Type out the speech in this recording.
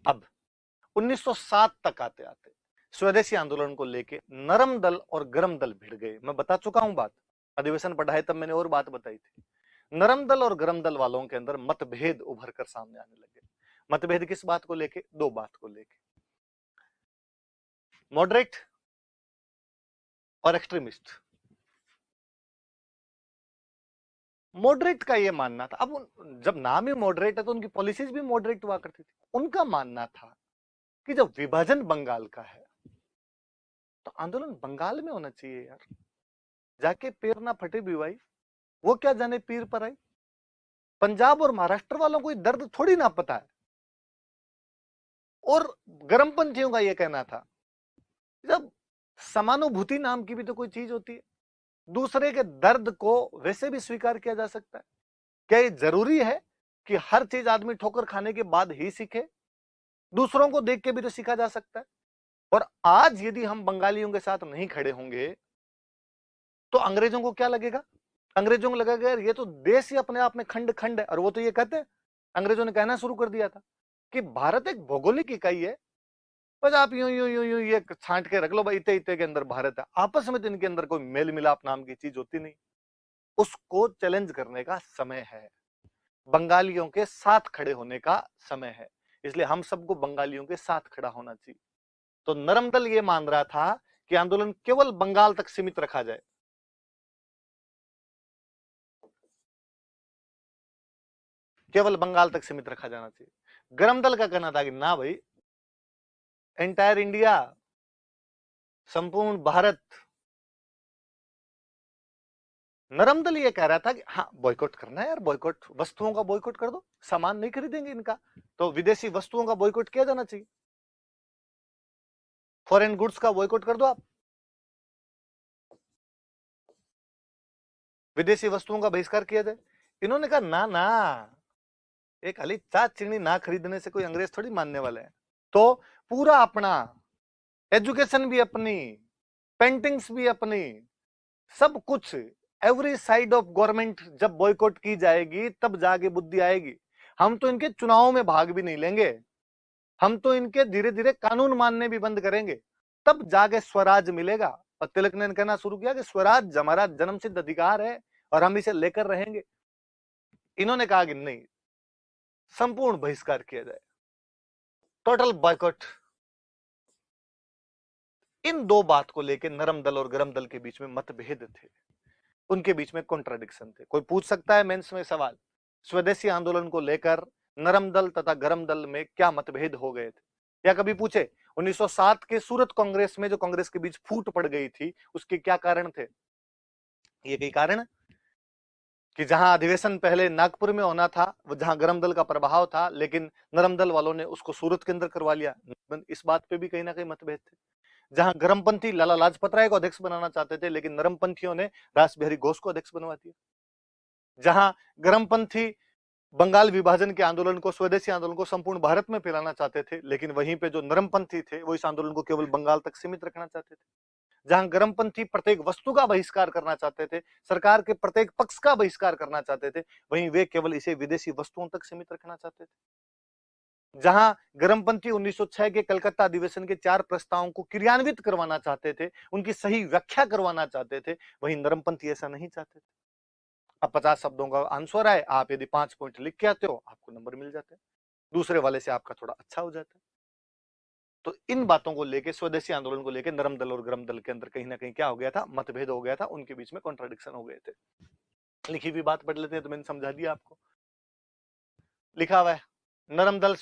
अब 1907 तक आते आते स्वदेशी आंदोलन को लेके नरम दल और गरम दल भिड़ गए। मैं बता चुका हूं बात, अधिवेशन पढ़ा है तब मैंने और बात बताई थी। नरम दल और गरम दल वालों के अंदर मतभेद उभर कर सामने आने लगे। मतभेद किस बात को लेके? दो बात को लेके, मॉडरेट और एक्सट्रीमिस्ट। मॉडरेट का यह मानना था, अब जब नाम ही मॉडरेट है तो उनकी पॉलिसीज भी मॉडरेट हुआ करती थी। उनका मानना था कि जब विभाजन बंगाल का है तो आंदोलन बंगाल में होना चाहिए यार, जाके पैर ना फटे बीवाई, वो क्या जाने पीर पर आई। पंजाब और महाराष्ट्र वालों को दर्द थोड़ी ना पता है। और गर्मपंथियों का यह कहना था, जब समानुभूति नाम की भी तो कोई चीज होती है, दूसरे के दर्द को वैसे भी स्वीकार किया जा सकता है। क्या ये जरूरी है कि हर चीज आदमी ठोकर खाने के बाद ही सीखे? दूसरों को देख के भी तो सीखा जा सकता है। और आज यदि हम बंगालियों के साथ नहीं खड़े होंगे तो अंग्रेजों को क्या लगेगा? अंग्रेजों को लगेगा यार ये तो देश ही अपने आप में खंड खंड है। और वो तो ये कहते हैं, अंग्रेजों ने कहना शुरू कर दिया था कि भारत एक भौगोलिक इकाई है, बस आप यूं यूं यूं यूं ये छांट के रख लो भाई, इतने इतने के अंदर भारत है। आपस में तो इनके अंदर कोई मेल मिलाप नाम की चीज होती नहीं। उसको चैलेंज करने का समय है, बंगालियों के साथ खड़े होने का समय है। इसलिए हम सबको बंगालियों के साथ खड़ा होना चाहिए। तो नरम दल ये मान रहा था कि आंदोलन केवल बंगाल तक सीमित रखा जाए, केवल बंगाल तक सीमित रखा जाना चाहिए। गरम दल का कहना था कि ना भाई, एंटायर इंडिया, संपूर्ण भारत। नरम दल ये कह रहा था कि हाँ बॉयकॉट करना है यार, बॉयकॉट, वस्तुओं का बॉयकॉट कर दो, सामान नहीं खरीदेंगे इनका, तो विदेशी वस्तुओं का बॉयकॉट किया जाना चाहिए, फॉरेन गुड्स का बॉयकॉट कर दो आप, विदेशी वस्तुओं का बहिष्कार किया जाए। इन्होंने कहा ना ना, एक खाली चा चीनी ना खरीदने से कोई अंग्रेज थोड़ी मानने वाले हैं। तो पूरा अपना, एजुकेशन भी अपनी, पेंटिंग्स भी अपनी, सब कुछ, एवरी साइड ऑफ गवर्नमेंट जब बॉयकॉट की जाएगी तब जाके बुद्धि आएगी। हम तो इनके चुनाव में भाग भी नहीं लेंगे, हम तो इनके धीरे धीरे कानून मानने भी बंद करेंगे, तब जाके स्वराज मिलेगा। और तिलक ने कहना शुरू किया कि स्वराज हमारा जन्मसिद्ध अधिकार है और हम इसे लेकर रहेंगे। इन्होंने कहा कि नहीं, संपूर्ण बहिष्कार किया जाए, टोटल बॉयकॉट। इन दो बात को लेकर नरम दल और गरम दल के बीच में मतभेद थे, उनके बीच में कॉन्ट्राडिक्शन थे। कोई पूछ सकता है मेंस में सवाल, स्वदेशी आंदोलन को लेकर नरम दल तथा गरम दल में क्या मतभेद हो गए थे? या कभी पूछे 1907 के सूरत कांग्रेस में जो कांग्रेस के बीच फूट पड़ गई थी, उसके क्या कारण थे? ये कई कारण कि जहां अधिवेशन पहले नागपुर में होना था, जहां गरम दल का प्रभाव था, लेकिन नरम दल वालों ने उसको सूरत के अंदर करवा लिया। इस बात पे भी कहीं ना कहीं मतभेद थे। जहां गरमपंथी लाला लाजपत राय को अध्यक्ष बनाना चाहते थे, लेकिन नरमपंथियों ने रास बिहारी घोष को अध्यक्ष बनवा दिया। जहां गरमपंथी बंगाल विभाजन के आंदोलन को, स्वदेशी आंदोलन को संपूर्ण भारत में फैलाना चाहते थे, लेकिन वहीं पे जो नरमपंथी थे वो इस आंदोलन को केवल बंगाल तक सीमित रखना चाहते थे। जहां गरमपंथी प्रत्येक वस्तु का बहिष्कार करना चाहते थे, सरकार के प्रत्येक पक्ष का बहिष्कार करना चाहते थे, वहीं वे केवल इसे विदेशी वस्तुओं तक सीमित रखना चाहते थे। जहां गरमपंथी 1906 के कलकत्ता अधिवेशन के 4 प्रस्तावों को क्रियान्वित करवाना चाहते थे, उनकी सही व्याख्या करवाना चाहते थे, वहीं नरमपंथी ऐसा नहीं चाहते थे। अब 50 शब्दों का आंसर है, आप यदि 5 पॉइंट लिख के आते हो, आपको नंबर मिल जाते हैं, दूसरे वाले से आपका थोड़ा अच्छा हो जाता है। तो इन बातों को लेके, स्वदेशी आंदोलन को लेके नरम दल और गरम दल के अंदर कहीं ना कहीं क्या हो गया था? मतभेद हो गया था, उनके बीच में कॉन्ट्राडिक्शन हो गए थे। लिखी हुई बात पढ़ लेते हैं तो मैंने समझा दिया आपको। लिखा हुआ है, नरम दल